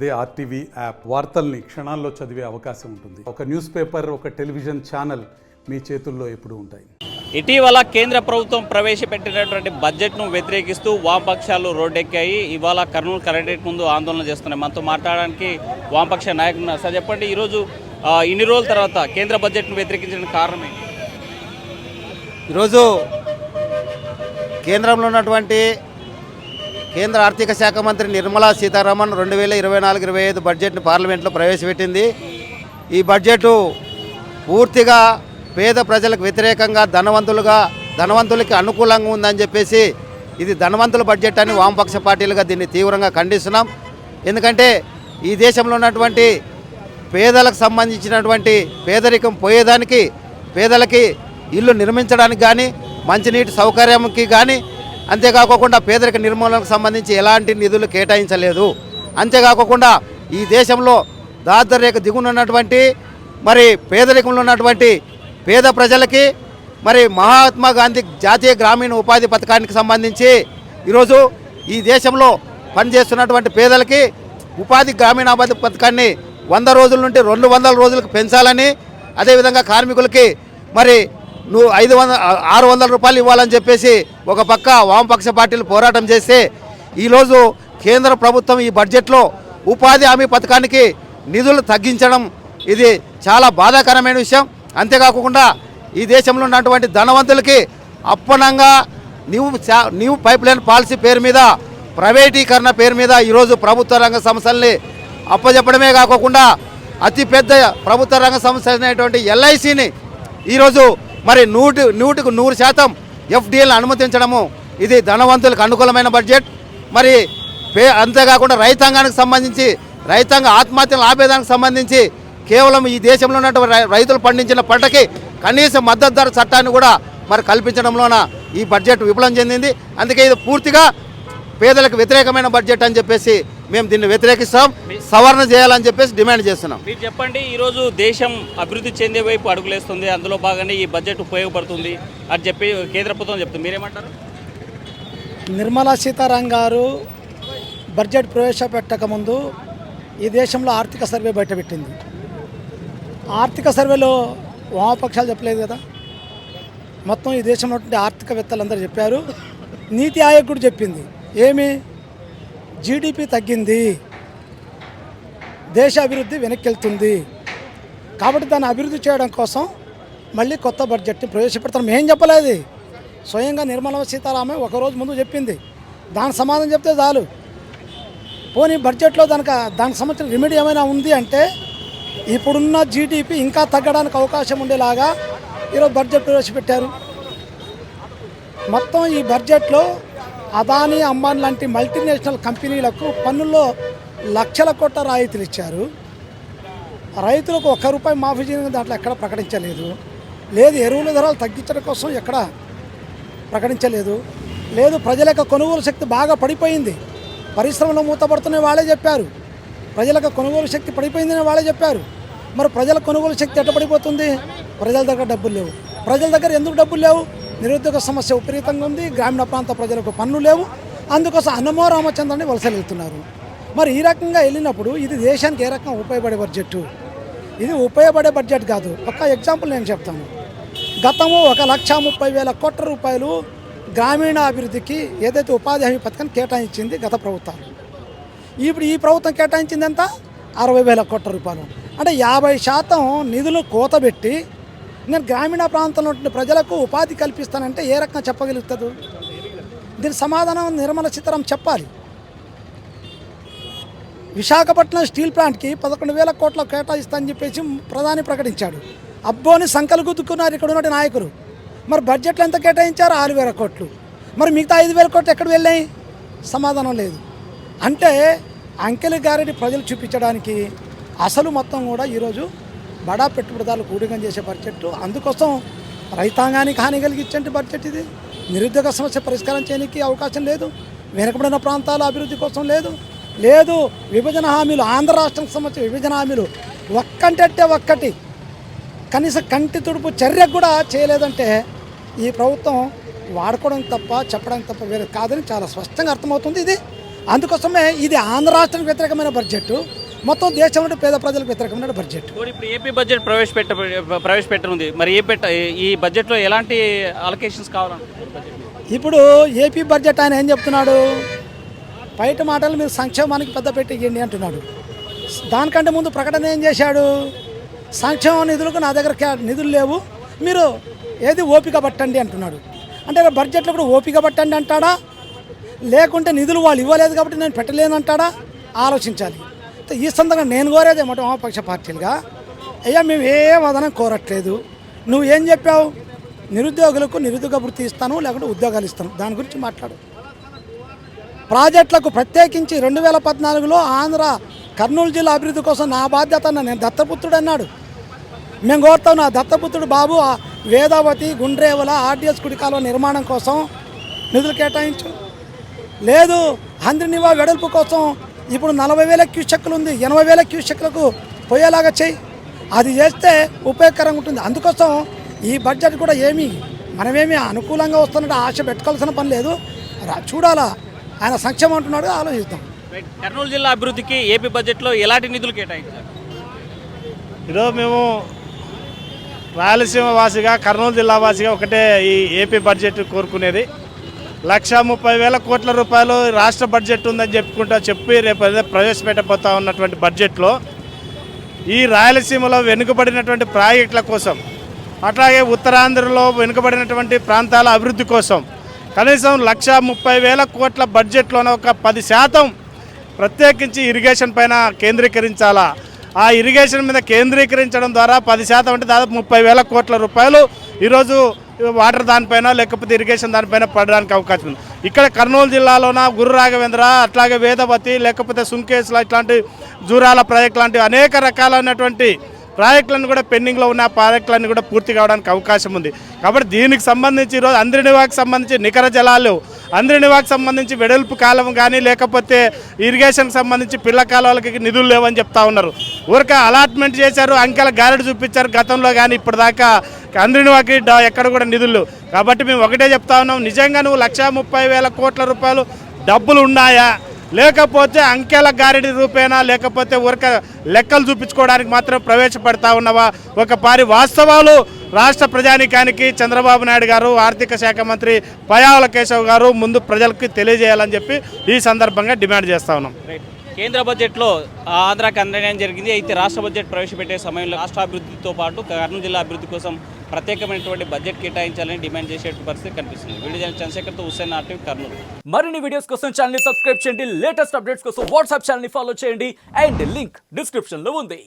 అదే RTV app వార్తల్ని క్షణాల్లో చదివే అవకాశం ఉంటుంది. ఒక న్యూస్ పేపర్, ఒక టెలివిజన్ ఛానల్ మీ చేతుల్లో ఎప్పుడూ ఉంటాయి. ఇటీవల కేంద్ర ప్రభుత్వం ప్రవేశపెట్టినటువంటి బడ్జెట్ను వ్యతిరేకిస్తూ వామపక్షాలు రోడ్డెక్కాయి. ఇవాళ కర్నూలు కలెక్టరేట్ ముందు ఆందోళన చేస్తున్నాయి. మనతో మాట్లాడడానికి వామపక్ష నాయకులు ఉన్నారు. సార్ చెప్పండి, ఈరోజు ఇన్ని రోజుల తర్వాత కేంద్ర బడ్జెట్ను వ్యతిరేకించడానికి కారణం ఏంటి? ఈరోజు కేంద్రంలో ఉన్నటువంటి కేంద్ర ఆర్థిక శాఖ మంత్రి నిర్మలా సీతారామన్ 2024-25 బడ్జెట్ను పార్లమెంట్లో ప్రవేశపెట్టింది. ఈ బడ్జెట్ పూర్తిగా పేద ప్రజలకు వ్యతిరేకంగా ధనవంతులకి అనుకూలంగా ఉందని చెప్పేసి ఇది ధనవంతుల బడ్జెట్ అని వామపక్ష పార్టీలుగా దీన్ని తీవ్రంగా ఖండిస్తున్నాం. ఎందుకంటే ఈ దేశంలో ఉన్నటువంటి పేదలకు సంబంధించినటువంటి పేదరికం పోయేదానికి, పేదలకి ఇల్లు నిర్మించడానికి కానీ, మంచినీటి సౌకర్యంకి కానీ, అంతేకాకుండా పేదరిక నిర్మూలనకు సంబంధించి ఎలాంటి నిధులు కేటాయించలేదు. అంతేకాకుండా ఈ దేశంలో దారిద్ర్యరేఖ దిగునున్నటువంటి మరి పేదరికంలో ఉన్నటువంటి పేద ప్రజలకి మరి మహాత్మా గాంధీ జాతీయ గ్రామీణ ఉపాధి పథకానికి సంబంధించి ఈరోజు ఈ దేశంలో పనిచేస్తున్నటువంటి పేదలకి ఉపాధి గ్రామీణ ఉపాధి పథకాన్ని 100 రోజుల నుండి 200 రోజులకు పెంచాలని, అదేవిధంగా కార్మికులకి మరి 600 రూపాయలు ఇవ్వాలని చెప్పేసి ఒక పక్క వామపక్ష పార్టీలు పోరాటం చేస్తే ఈరోజు కేంద్ర ప్రభుత్వం ఈ బడ్జెట్లో ఉపాధి హామీ పథకానికి నిధులు తగ్గించడం ఇది చాలా బాధాకరమైన విషయం. అంతేకాకుండా ఈ దేశంలో ఉన్నటువంటి ధనవంతులకి అప్పనంగా న్యూ పైప్ లైన్ పాలసీ పేరు మీద, ప్రైవేటీకరణ పేరు మీద ఈరోజు ప్రభుత్వ రంగ సంస్థల్ని అప్పచెప్పడమే కాకుండా అతిపెద్ద ప్రభుత్వ రంగ సంస్థ అయినటువంటి ఎల్ఐసిని ఈరోజు మరి 100% ఎఫ్డిఎల్ని అనుమతించడము ఇది ధనవంతులకు అనుకూలమైన బడ్జెట్. మరి అంతేకాకుండా రైతాంగానికి సంబంధించి, రైతాంగ ఆత్మహత్యలు ఆపేదానికి సంబంధించి కేవలం ఈ దేశంలో ఉన్నటువంటి రైతులు పండించిన పంటకి కనీస మద్దతు ధర చట్టాన్ని కూడా మరి కల్పించడంలోన ఈ బడ్జెట్ విఫలం చెందింది. అందుకే ఇది పూర్తిగా పేదలకు వ్యతిరేకమైన బడ్జెట్ అని చెప్పేసి మేము దీన్ని వ్యతిరేకిస్తాం, సవరణ చేయాలని చెప్పేసి డిమాండ్ చేస్తున్నాం. మీరు చెప్పండి, ఈరోజు దేశం అభివృద్ధి చెందే వైపు అడుగులేస్తుంది, అందులో భాగంగా ఈ బడ్జెట్ ఉపయోగపడుతుంది అని చెప్పి కేంద్ర ప్రభుత్వం చెప్తుంది. మీరేమంటారు? నిర్మలా సీతారామన్ గారు బడ్జెట్ ప్రవేశపెట్టకముందు ఈ దేశంలో ఆర్థిక సర్వే బయటపెట్టింది. ఆర్థిక సర్వేలో వామపక్షాలు చెప్పలేదు కదా, మొత్తం ఈ దేశంలో ఆర్థికవేత్తలందరూ చెప్పారు. నీతి ఆయోగ్ కూడా చెప్పింది, ఏమి జీడిపి తగ్గింది, దేశ అభివృద్ధి వెనక్కి వెళ్తుంది, కాబట్టి దాన్ని అభివృద్ధి చేయడం కోసం మళ్ళీ కొత్త బడ్జెట్ని ప్రవేశపెడతాం. ఏం చెప్పలేదు, స్వయంగా నిర్మలా సీతారామన్ ఒకరోజు ముందు చెప్పింది. దాని సమాధానం చెప్తే చాలు. పోనీ బడ్జెట్లో దానికి సంబంధించిన రెమెడీ ఏమైనా ఉంది అంటే ఇప్పుడున్న జీడిపి ఇంకా తగ్గడానికి అవకాశం ఉండేలాగా ఈరోజు బడ్జెట్ ప్రవేశపెట్టారు. మొత్తం ఈ బడ్జెట్లో అదానీ, అంబానీ లాంటి మల్టీనేషనల్ కంపెనీలకు పన్నుల్లో లక్షల కోట్ల రాయితీలు ఇచ్చారు. రైతులకు ₹1 మాఫీ చేయడం దాంట్లో ఎక్కడ ప్రకటించలేదు. లేదు ఎరువుల ధరలు తగ్గించడం కోసం ఎక్కడ ప్రకటించలేదు. లేదు ప్రజల యొక్క కొనుగోలు శక్తి బాగా పడిపోయింది, పరిశ్రమలు మూతపడుతున్నాయి వాళ్ళే చెప్పారు. ప్రజలకు కొనుగోలు శక్తి పడిపోయిందని వాళ్ళే చెప్పారు. మరి ప్రజల కొనుగోలు శక్తి ఎట్లా పడిపోతుంది? ప్రజల దగ్గర డబ్బులు లేవు. ప్రజల దగ్గర ఎందుకు డబ్బులు లేవు? నిరుద్యోగ సమస్య విపరీతంగా ఉంది, గ్రామీణ ప్రాంత ప్రజలకు పన్నులు లేవు, అందుకోసం అన్నమో రామచంద్రని వలసలు వెళ్తున్నారు. మరి ఈ రకంగా వెళ్ళినప్పుడు ఇది దేశానికి ఏ రకంగా ఉపయోగపడే బడ్జెట్? ఇది ఉపయోగపడే బడ్జెట్ కాదు. ఒక ఎగ్జాంపుల్ నేను చెప్తాను. గతము 1,30,000 కోట్ల రూపాయలు గ్రామీణ అభివృద్ధికి ఏదైతే ఉపాధి హామీ పథకాన్ని కేటాయించింది గత ప్రభుత్వాలు. ఇప్పుడు ఈ ప్రభుత్వం కేటాయించింది ఎంత? 60,000 కోట్ల రూపాయలు. అంటే 50% నిధులు కోతబెట్టి నేను గ్రామీణ ప్రాంతంలో ఉంటున్న ప్రజలకు ఉపాధి కల్పిస్తానంటే ఏ రకంగా చెప్పగలుగుతుంది? దీని సమాధానం నిర్మలా సీతారామన్ చెప్పాలి. విశాఖపట్నం స్టీల్ ప్లాంట్కి 11,000 కోట్ల కేటాయిస్తానని చెప్పేసి ప్రధాని ప్రకటించాడు. అబ్బోని సంకలు గుద్దుకున్నారు ఇక్కడ ఉన్నటువంటి నాయకులు. మరి బడ్జెట్లో ఎంత కేటాయించారు? 6,000 కోట్లు. మరి మిగతా 5,000 కోట్లు ఎక్కడ వెళ్ళాయి? సమాధానం లేదు. అంటే అంకెల గారిని ప్రజలు చూపించడానికి అసలు మొత్తం కూడా ఈరోజు బడా పెట్టుబడిదారులకు ఊడిగం చేసే బడ్జెట్. అందుకోసం రైతాంగానికి హాని కలిగించే బడ్జెట్ ఇది. నిరుద్యోగ సమస్య పరిష్కారం చేయడానికి అవకాశం లేదు, వెనుకబడిన ప్రాంతాల అభివృద్ధి కోసం లేదు విభజన హామీలు, ఆంధ్ర రాష్ట్రానికి సంబంధించిన విభజన హామీలు ఒక్కంటే ఒక్కటి కనీసం కంటి తుడుపు చర్య కూడా చేయలేదంటే ఈ ప్రభుత్వం వాడుకోవడం తప్ప చెప్పడానికి తప్ప వేరే కాదని చాలా స్పష్టంగా అర్థమవుతుంది. ఇది అందుకోసమే ఇది ఆంధ్ర రాష్ట్రానికి వ్యతిరేకమైన బడ్జెట్, మొత్తం దేశంలో పేద ప్రజలకు వ్యతిరేకమైన బడ్జెట్. ఇప్పుడు ఏపీ బడ్జెట్ ప్రవేశపెట్టనుంది. మరి ఈ బడ్జెట్లో ఎలాంటి అలొకేషన్స్ కావాలంటున్నారు? ఇప్పుడు ఏపీ బడ్జెట్ ఆయన ఏం చెప్తున్నాడు, బయట మాటలు మీరు సంక్షేమానికి పెద్ద పెట్టి ఇవ్వండి అంటున్నాడు. దానికంటే ముందు ప్రకటన ఏం చేశాడు, సంక్షేమ నిధులకు నా దగ్గర నిధులు లేవు, మీరు ఏది ఓపిక పట్టండి అంటున్నాడు. అంటే బడ్జెట్లో కూడా ఓపిక పట్టండి అంటాడా, లేకుంటే నిధులు వాళ్ళు ఇవ్వలేదు కాబట్టి నేను పెట్టలేను అంటాడా, ఆలోచించాలి. ఈ సందర్భంగా నేను కోరేది ఏమంటే వామపక్ష పార్టీలుగా, అయ్యా మేము ఏ వదనం కోరట్లేదు, నువ్వు ఏం చెప్పావు, నిరుద్యోగులకు నిరుద్యోగ వృత్తి ఇస్తాను లేకుంటే ఉద్యోగాలు ఇస్తాను, దాని గురించి మాట్లాడు. ప్రాజెక్టులకు ప్రత్యేకించి 2014లో ఆంధ్ర కర్నూలు జిల్లా అభివృద్ధి కోసం నా బాధ్యత నేను దత్తపుత్రుడు అన్నాడు. మేము కోరుతాం నా దత్తపుత్రుడు బాబు వేదావతి గుండ్రేవుల ఆర్డిఎస్ కుడికాల నిర్మాణం కోసం నిధులు కేటాయించు, లేదు హంద్రినివా వెడల్పు కోసం ఇప్పుడు 40,000 క్యూసెక్కులు ఉంది, 80,000 క్యూసెక్కులకు పోయేలాగా చెయ్యి, అది చేస్తే ఉపయోగకరంగా ఉంటుంది. అందుకోసం ఈ బడ్జెట్ కూడా మనమేమి అనుకూలంగా వస్తున్నట్టు ఆశ పెట్టుకోవాల్సిన పని లేదు, చూడాలా ఆయన సంక్షేమం అంటున్నాడు, ఆలోచిద్దాం. కర్నూలు జిల్లా అభివృద్ధికి ఏపీ బడ్జెట్లో ఎలాంటి నిధులు కేటాయించారు? ఈరోజు మేము రాయలసీమ వాసిగా కర్నూలు జిల్లా వాసిగా ఒకటే ఈ ఏపీ బడ్జెట్ కోరుకునేది. 130,000 కోట్ల రూపాయలు రాష్ట్ర బడ్జెట్ ఉందని చెప్పి రేపు ప్రవేశపెట్టబోతా ఉన్నటువంటి బడ్జెట్లో ఈ రాయలసీమలో వెనుకబడినటువంటి ప్రాజెక్టుల కోసం, అట్లాగే ఉత్తరాంధ్రలో వెనుకబడినటువంటి ప్రాంతాల అభివృద్ధి కోసం కనీసం 130,000 కోట్ల బడ్జెట్లోనే ఒక 10% ప్రత్యేకించి ఇరిగేషన్ పైన కేంద్రీకరించాలా. ఆ ఇరిగేషన్ మీద కేంద్రీకరించడం ద్వారా 10% అంటే దాదాపు 30,000 కోట్ల రూపాయలు ఈరోజు వాటర్ దానిపైన లేకపోతే ఇరిగేషన్ దానిపైన పడడానికి అవకాశం ఉంది. ఇక్కడ కర్నూలు జిల్లాలోన గురు రాఘవేంద్ర, అట్లాగే వేదవతి, లేకపోతే సుంకేశ్ల, ఇట్లాంటి జూరాల ప్రాజెక్ట్ లాంటి అనేక రకాలైనటువంటి ప్రాజెక్టులను కూడా పెండింగ్లో ఉన్న ప్రాజెక్టులన్నీ కూడా పూర్తి కావడానికి అవకాశం ఉంది. కాబట్టి దీనికి సంబంధించి ఈరోజు అంద్రినివాకి సంబంధించి నికర జలాలు, అంద్రినివాకి సంబంధించి వెడల్పు కాలం కానీ లేకపోతే ఇరిగేషన్కి సంబంధించి పిల్ల కాలువలకి నిధులు లేవని చెప్తా ఉన్నారు. ఊరిక అలాట్మెంట్ చేశారు, అంకెల గారెడు చూపించారు గతంలో, కానీ ఇప్పటిదాకా అంద్రినివాకి ఎక్కడ కూడా నిధులు. కాబట్టి మేము ఒకటే చెప్తా ఉన్నాం, నిజంగా నువ్వు 130,000 కోట్ల రూపాయలు డబ్బులు ఉన్నాయా, లేకపోతే అంకెల గారిడి రూపేనా, లేకపోతే ఊరిక లెక్కలు చూపించుకోవడానికి మాత్రం ప్రవేశపెడతా ఉన్నవా? ఒక పారి వాస్తవాలు రాష్ట్ర ప్రజానీకానికి చంద్రబాబు నాయుడు గారు, ఆర్థిక శాఖ మంత్రి పయ్యావుల కేశవ్ గారు ముందు ప్రజలకు తెలియజేయాలని చెప్పి ఈ సందర్భంగా డిమాండ్ చేస్తా ఉన్నాం. కేంద్ర బడ్జెట్లో ఆంధ్రాకి అన్యాయం జరిగింది. అయితే రాష్ట్ర బడ్జెట్ ప్రవేశపెట్టే సమయంలో రాష్ట్ర అభివృద్ధితో పాటు కర్నూలు జిల్లా అభివృద్ధి కోసం ప్రత్యేకమైనటువంటి బడ్జెట్ కేటాయించాలని డిమాండ్ చేసే పరిస్థితి కనిపిస్తుంది. వీడియో చంద్రశేఖర్తో హుస్సేన్ ఆర్టీవీ కర్నూలు. మరిన్ని వీడియోస్ కోసం ఛానల్ ని సబ్స్క్రైబ్ చేయండి, లేటెస్ట్ అప్డేట్స్ కోసం వాట్సాప్ ఛానల్ ని ఫాలో చేయండి అండ్ లింక్ డిస్క్రిప్షన్ లో ఉంది.